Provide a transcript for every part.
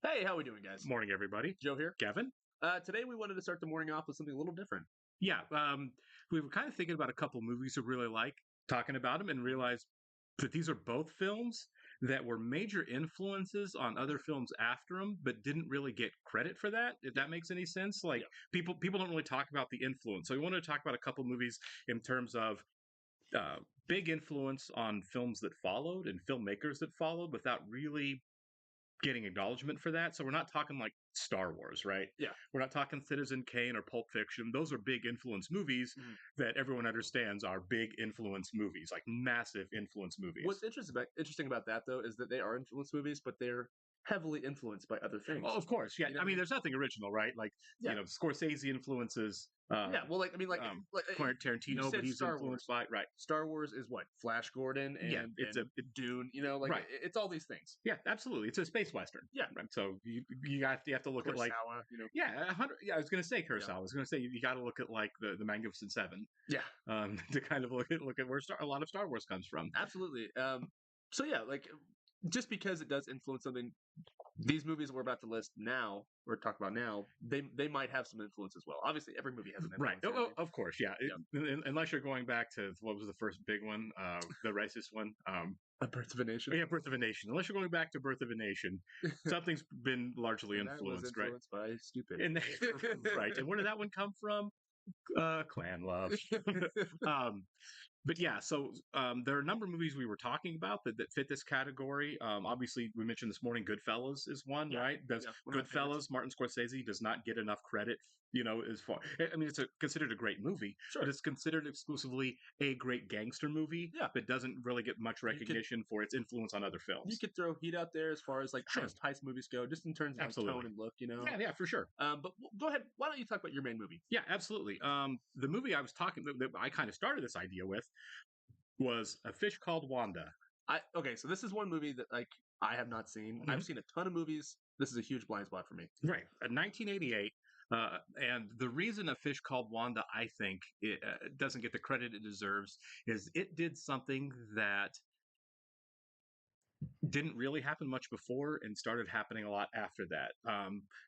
Hey, how we doing, guys? Morning, everybody. Joe here. Kevin? Today we wanted to start the morning off with something a little different. Yeah, we were kind of thinking about a couple movies we really like, talking about them, and realized that these are both films that were major influences on other films after them, but didn't really get credit for that. If that makes any sense, like Yeah. people don't really talk about the influence. So we wanted to talk about a couple movies in terms of uh, big influence on films that followed and filmmakers that followed, without really getting acknowledgement for that. So we're not talking like Star Wars, right? Yeah. We're not talking Citizen Kane or Pulp Fiction. Those are big influence movies Mhm. that everyone understands are big influence movies, like massive influence movies. What's interesting about that though is that they are influence movies, but they're heavily influenced by other things. Oh, of course, yeah. You know I what I mean, mean? there's nothing original, right? Like Yeah. Scorsese influences Yeah. Well, Quentin you Tarantino, but said he's Star influenced Wars. by right. Star Wars is what Flash Gordon Yeah, and Dune. right. It's all these things. Yeah, absolutely. It's a space western. Yeah. Right? So you have to look at like Kurosawa. yeah, 100, yeah. I was going to say Yeah. Kurosawa. I was going to say you got to look at like the Magnificent Seven, Yeah. to kind of look at where a lot of Star Wars comes from. Absolutely. So yeah, just because it does influence something, these movies we're about to list now or talk about now, they might have some influence as well. Obviously, every movie has an Right. influence. Oh, You know what I oh, of course. Yeah. Unless you're going back to what was the first big one, the racist one. A Birth of a Nation. Yeah, Birth of a Nation. Unless you're going back to Birth of a Nation, something's been largely And that was influenced, right? influenced by And stupidity. right. And where did that one come from? Clan love. um, but yeah, so there are a number of movies we were talking about that fit this category. Obviously, we mentioned this morning, Goodfellas is one, Yeah, right? Does yeah, one of my favorites. Goodfellas, Martin Scorsese does not get enough credit, as far. I mean, it's considered a great movie, but Sure. it's considered exclusively a great gangster movie Yeah, that doesn't really get much you could recognition for its influence on other you films. could throw Heat out there as far as like Sure, heist movies go, just in terms of like tone absolutely. and look. Yeah, yeah, for sure. Go ahead. Why don't you talk about your main movie? Yeah, absolutely. The movie I was talking that I kind of started this idea with was A Fish Called Wanda. Okay, so this is one movie that I have not seen. I've Mhm. seen a ton of movies. This is a huge blind spot for me. Right, 1988. And the reason A Fish Called Wanda, I think, it doesn't get the credit it deserves is it did something that didn't really happen much before and started happening a lot after that.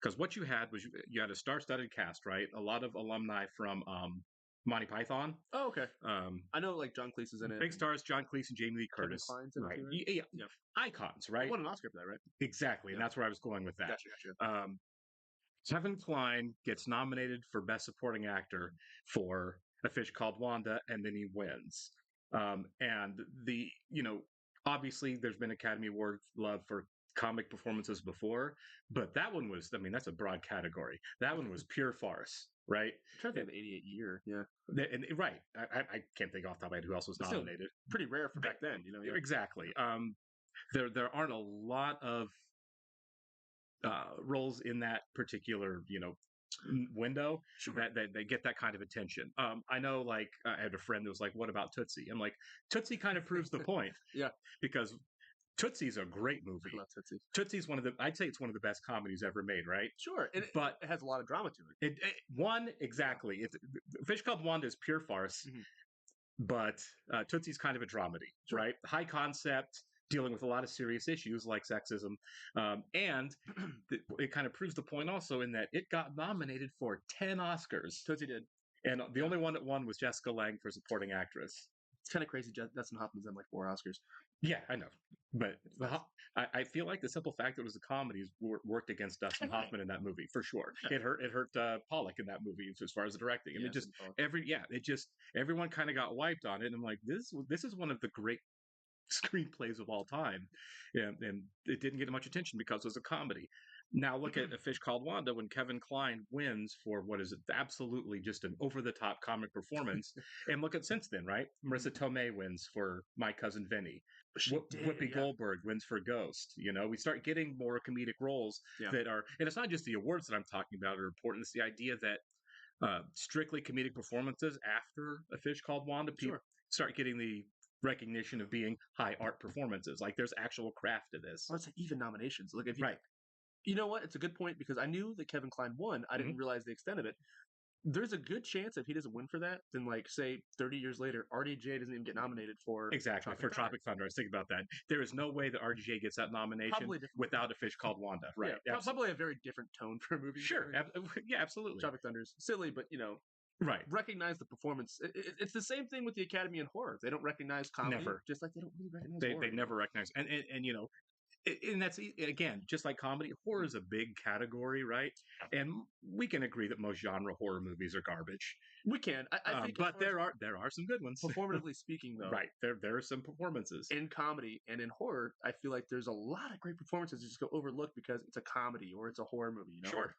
Because what you had was you had a star-studded cast, right? A lot of alumni from Monty Python. Oh, okay. Um, I know like John Cleese is in it. Big And stars: John Cleese and Jamie Lee Kevin Curtis. Kline's in it Right? too, right? Yeah, Yeah. icons, right? Won an Oscar for that, right? Exactly, and Yeah. that's where I was going with that. Gotcha. Um, Kevin Kline gets nominated for Best Supporting Actor for A Fish Called Wanda, and then he wins. And obviously, there's been Academy Award love for comic performances before, but that one was, I mean, that's a broad category. That one was pure farce, right? I'm trying to think of the '88 year. Yeah. Right. I can't think off the top of my head who else was But still, nominated. pretty rare for back then. Yeah. Exactly. There aren't a lot of roles in that particular window Sure. that they get that kind of attention. I know, like I had a friend that was like, "What about Tootsie?" I'm like, "Tootsie kind of proves the point Yeah. because Tootsie's a great I movie. love Tootsie. Tootie's I'd say it's one of the best comedies ever made, right? Sure. And But it has a lot of drama to it. one exactly, it's Fish Called Wanda is pure farce, Mhm. but Tootsie's kind of a dramedy, Sure. right? High concept, dealing with a lot of serious issues like sexism, and it kind of proves the point also in that it got nominated for 10 Oscars, Tootsie did. and the Yeah. only one that won was Jessica Lange for supporting actress. It's kind of crazy. Dustin Hoffman's in like 4 Oscars. Yeah, I know, but Nice. I feel like the simple fact that it was the comedies worked against Dustin Hoffman in that movie for sure. Yeah. It hurt Pollock in that movie as far as the directing. I mean, Yes, just and Pollock. everyone kind of got wiped on it, and I'm like, this is one of the great screenplays of all time, and it didn't get much attention because it was a comedy. Now look at A Fish Called Wanda when Kevin Kline wins for what is absolutely just an over-the-top comic performance, and look at since then, right? Marissa Tomei wins for My Cousin Vinny. She did. Whoopi Yeah. Goldberg wins for Ghost. We start getting more comedic roles Yeah. that are, and it's not just the awards that I'm talking about are important. It's the idea that strictly comedic performances after A Fish Called Wanda, people Sure. start getting the recognition of being high art performances. Like there's actual craft to this. Well, it's like even nominations. Look, if you, Right. you know what, it's a good point because I knew that Kevin Kline won. I Mhm. didn't realize the extent of it. there's a good chance if he doesn't win for that, then like say 30 years later, RDJ doesn't even get nominated for Exactly, for Tropic Thunder. I was thinking about that. There is no way that RDJ gets that nomination Probably a different without A Fish Called Wanda. Right. Yeah, probably a very different tone for a movie. Sure. Yeah, absolutely. Tropic Thunder's silly, but Right. recognize the performance. It's the same thing with the Academy in horror. They don't recognize comedy, Never. just like they don't really recognize They horror. never recognize, and and that's again just like comedy. Horror is a big category, right? And we can agree that most genre horror movies are garbage. We can, I think, but there are some good ones. Performatively speaking, though, right? There are some performances in comedy and in horror. I feel like there's a lot of great performances that just go overlooked because it's a comedy or it's a horror movie. Sure.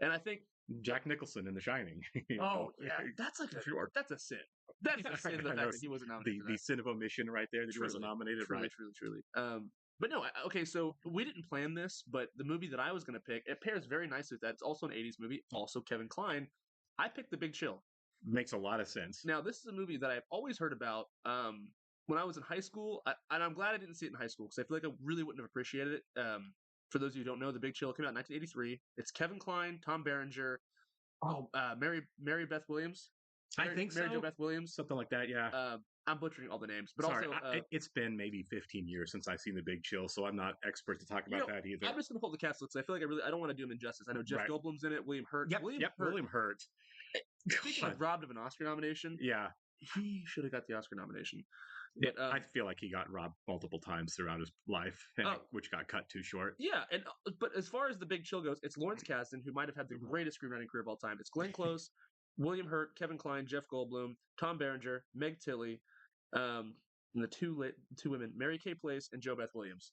And I think Jack Nicholson in The Shining. Oh yeah, that's like that's a sin. That's a sin. The fact that he wasn't nominated. The sin of omission, right there, that he wasn't nominated. Right. Truly. But no, okay. So we didn't plan this, but the movie that I was going to pick, it pairs very nicely with that. It's also an '80s movie, also Kevin Kline. I picked The Big Chill. Makes a lot of sense. Now, this is a movie that I've always heard about. When I was in high school, and I'm glad I didn't see it in high school because I feel like I really wouldn't have appreciated it. For those of you who don't know, The Big Chill came out in 1983. It's Kevin Kline, Tom Berenger, Mary Beth Williams. Mary Jo Beth Williams, something like that. Yeah. I'm butchering all the names, but Sorry, also it's been maybe 15 years since I've seen The Big Chill, so I'm not expert to talk about that either. I'm just gonna pull the cast list. I feel like I don't want to do him injustice. I know Jeff Goldblum's in it, William Hurt. William Hurt. Speaking of robbed of an Oscar nomination, yeah, he should have got the Oscar nomination. But, I feel like he got robbed multiple times throughout his life, which got cut too short. Yeah, but as far as The Big Chill goes, it's Lawrence Kasdan, who might have had the greatest screenwriting career of all time. It's Glenn Close, William Hurt, Kevin Kline, Jeff Goldblum, Tom Berenger, Meg Tilly, and the two women, Mary Kay Place and Jo Beth Williams.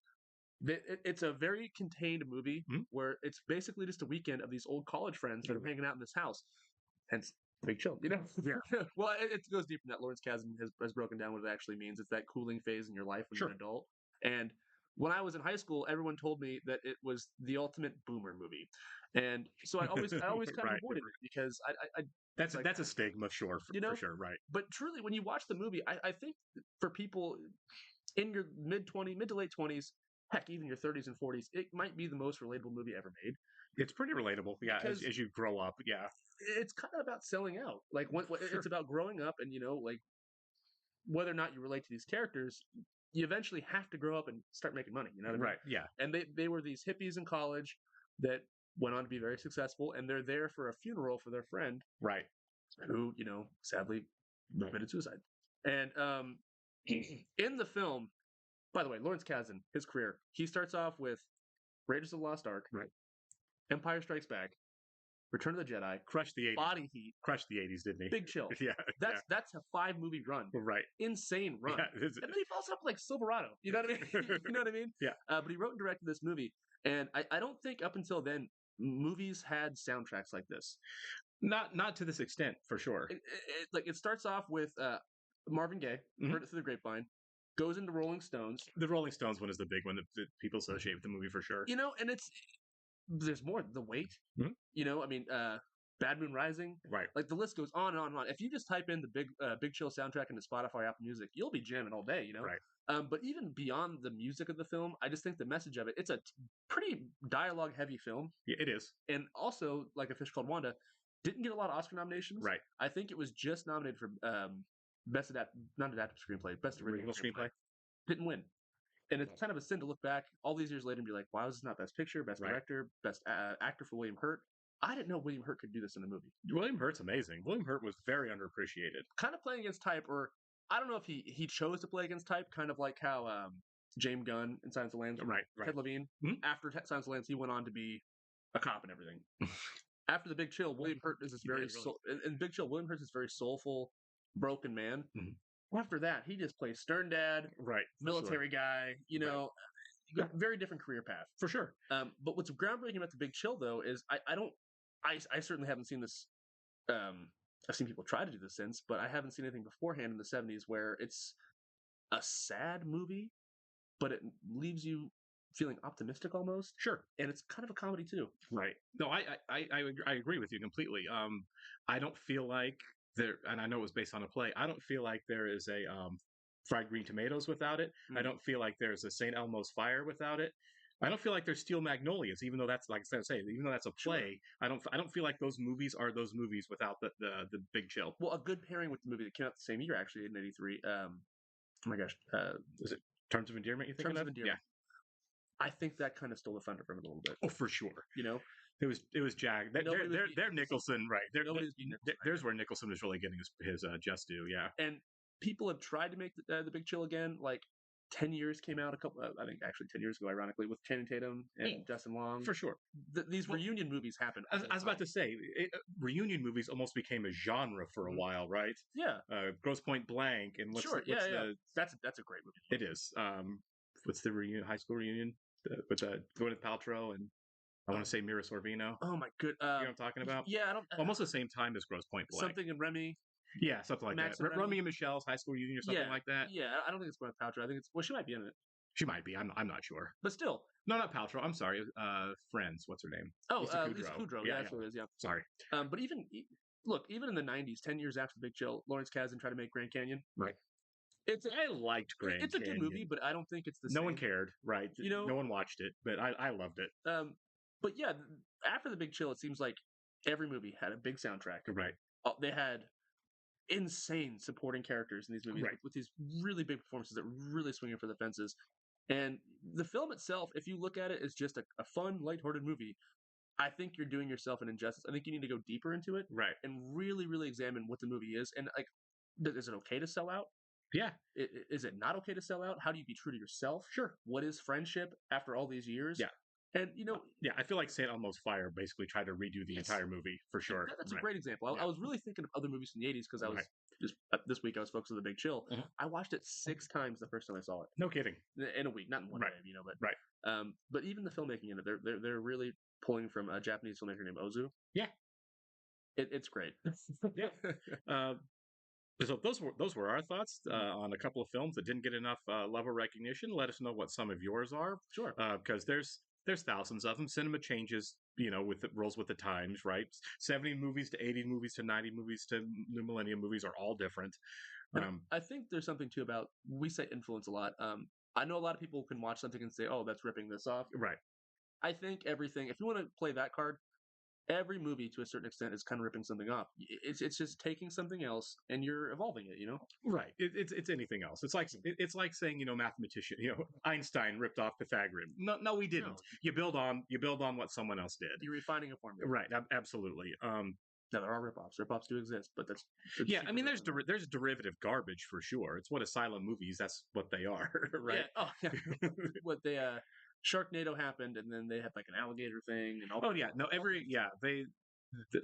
It's a very contained movie where it's basically just a weekend of these old college friends that are hanging out in this house. Hence, Big Chill, Yeah. Well, it goes deeper than that. Lawrence Kasdan has broken down what it actually means. It's that cooling phase in your life when you're an adult. And when I was in high school, everyone told me that it was the ultimate boomer movie, and so I always kind of avoided it because I that's a stigma, for sure, right? But truly, when you watch the movie, I think for people in your mid to late 20s, heck, even your 30s and 40s, it might be the most relatable movie ever made. It's pretty relatable, yeah. As you grow up, yeah. It's kind of about selling out. Like it's about growing up, and like whether or not you relate to these characters, you eventually have to grow up and start making money. You know what I mean? Right. Yeah. And they were these hippies in college that went on to be very successful, and they're there for a funeral for their friend, right? Who sadly committed suicide. And in the film, by the way, Lawrence Kasdan, his career, he starts off with Raiders of the Lost Ark, right? Empire Strikes Back, Return of the Jedi, crushed the 80s, Body Heat, crushed the 80s, didn't he? Big Chill. Yeah, that's a 5-movie run, right? Insane run. Yeah, and then he follows up like Silverado. You know what I mean? You know what I mean? Yeah. But he wrote and directed this movie, and I don't think up until then movies had soundtracks like this. Not to this extent, for sure. It starts off with Marvin Gaye, heard it through the grapevine, goes into Rolling Stones. The Rolling Stones one is the big one that people associate with the movie for sure. And there's more. The Weight. Bad Moon Rising. Right. Like the list goes on and on and on. If you just type in the Big Chill soundtrack into Spotify, Apple Music, you'll be jamming all day. Right. But even beyond the music of the film, I just think the message of it, it's a pretty dialogue heavy film. Yeah, it is. And also, like A Fish Called Wanda, didn't get a lot of Oscar nominations. Right. I think it was just nominated for not adapted screenplay, best original screenplay. Didn't win. And it's kind of a sin to look back all these years later and be like, why was this not Best Picture, Best Director, Best Actor for William Hurt? I didn't know William Hurt could do this in a movie. William Hurt's amazing. William Hurt was very underappreciated. Kind of playing against type, or I don't know if he chose to play against type, kind of like how James Gunn in Silence of the Lambs, right. Ted Levine. After Silence of the Lambs, he went on to be a cop and everything. After The Big Chill, William Hurt is this in Big Chill, William Hurt is this very soulful, broken man. After that, he just plays stern dad, right, military guy, very different career path. For sure. But what's groundbreaking about The Big Chill, though, is I certainly haven't seen this. I've seen people try to do this since, but I haven't seen anything beforehand in the 70s where it's a sad movie, but it leaves you feeling optimistic almost. Sure. And it's kind of a comedy too. Right. No, I agree with you completely. I don't feel like there, and I know it was based on a play, I don't feel like there is a Fried Green Tomatoes without it. I don't feel like there's a St. Elmo's Fire without it. I don't feel like they're Steel Magnolias, even though that's like I said, even though that's a Sure. play. I don't feel like those movies are those movies without the Big Chill. Well, a good pairing with the movie that came out the same year, actually, in '83. Oh my gosh, Is it Terms of Endearment? You thinking Terms of of? Endearment. I think that kind of stole the thunder from it a little bit. Oh, for sure. You know, It was Jag. They're Nicholson, right? Nobody's beating Nicholson. There's where Nicholson was really getting his just due. Yeah. And people have tried to make the Big Chill again. Like 10 Years came out a couple. I think actually 10 years ago, ironically, with Channing Tatum and Justin Long. For sure. These reunion movies happen. I was about to say, reunion movies almost became a genre for a while, right? Yeah. Grosse Point Blank and Sure. Yeah. That's a great movie. It is. What's the reunion? High school reunion with Gwyneth Paltrow and I want to say Mira Sorvino. Oh my good. You know what I'm talking about? Yeah, I don't. Almost the same time as Grosse Point Blank. Something in Remy. Yeah, something like Max that. and Remy and Michelle's high school reunion or something like that. Yeah, I don't think it's Gwyneth Paltrow. I think it's she might be in it. She might be. I'm not sure. But still. No, not Paltrow. I'm sorry. Friends. What's her name? Oh, Lisa Kudrow. Yeah, that's what it is. Yeah. Sorry. But even in the '90s, 10 years after the Big Chill, Lawrence Kasdan tried to make Grand Canyon. Right. I liked Grand Canyon. It's a good movie, but I don't think it's the same. No one cared, right? You know, no one watched it, but I loved it. But yeah, after the Big Chill, it seems like every movie had a big soundtrack. Right. They had insane supporting characters in these movies with these really big performances that really swinging for the fences. And the film itself, if you look at it, is just a fun, lighthearted movie. I think you're doing yourself an injustice. I think you need to go deeper into it, right, and really, really examine what the movie is. And like, is it okay to sell out? Yeah. Is it not okay to sell out? How do you be true to yourself? Sure. What is friendship after all these years? Yeah. And I feel like St. Elmo's Fire basically tried to redo the entire movie for sure. That's a great example. I was really thinking of other movies from the '80s because I was this week I was focused on the Big Chill. I watched it 6 times the first time I saw it. No kidding. In a week, not in one day, but but even the filmmaking in it, they're really pulling from a Japanese filmmaker named Ozu. Yeah, it's great. Yeah. So those were our thoughts on a couple of films that didn't get enough love or recognition. Let us know what some of yours are. Sure. Because there's thousands of them. Cinema changes, rolls with the times, right? 70 movies to 80 movies to 90 movies to New Millennium movies are all different. I think there's something too about, we say influence a lot. I know a lot of people can watch something and say, oh, that's ripping this off. Right. I think everything, if you want to play that card, every movie to a certain extent is kind of ripping something off. It's just taking something else and you're evolving it, Right. It's anything else. It's like saying, mathematician, Einstein ripped off Pythagorean. No, we didn't. No. You build on what someone else did. You're refining a formula. Right. Absolutely. Now there are ripoffs. Ripoffs do exist, but that's I mean, there's derivative garbage for sure. It's what asylum movies. That's what they are, right? Yeah. Oh, yeah. What they Sharknado happened, and then they had like an alligator thing, and all. Oh yeah, no,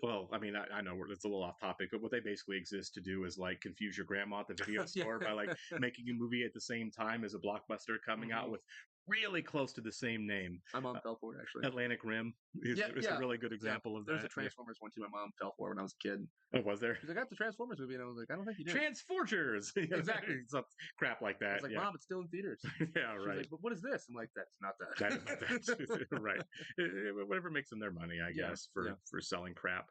well, I mean, I know it's a little off topic, but what they basically exist to do is like confuse your grandma at the video store by like making a movie at the same time as a blockbuster coming out with really close to the same name. My mom fell for it, actually. Atlantic Rim is a really good example of that. There's a Transformers one too. My mom fell for when I was a kid. Oh, was there? She's like, I got the Transformers movie, and I was like, I don't think you did. Transporters! Exactly. Some crap like that. I was like, Mom, it's still in theaters. Yeah, She's right. like, but what is this? I'm like, that's not that. That's not that. Right. Whatever makes them their money, I guess, for selling crap.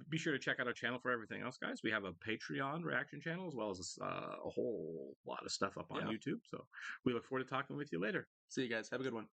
Be sure to check out our channel for everything else, guys. We have a Patreon reaction channel as well as a whole lot of stuff up on YouTube. So we look forward to talking with you later. See you guys. Have a good one.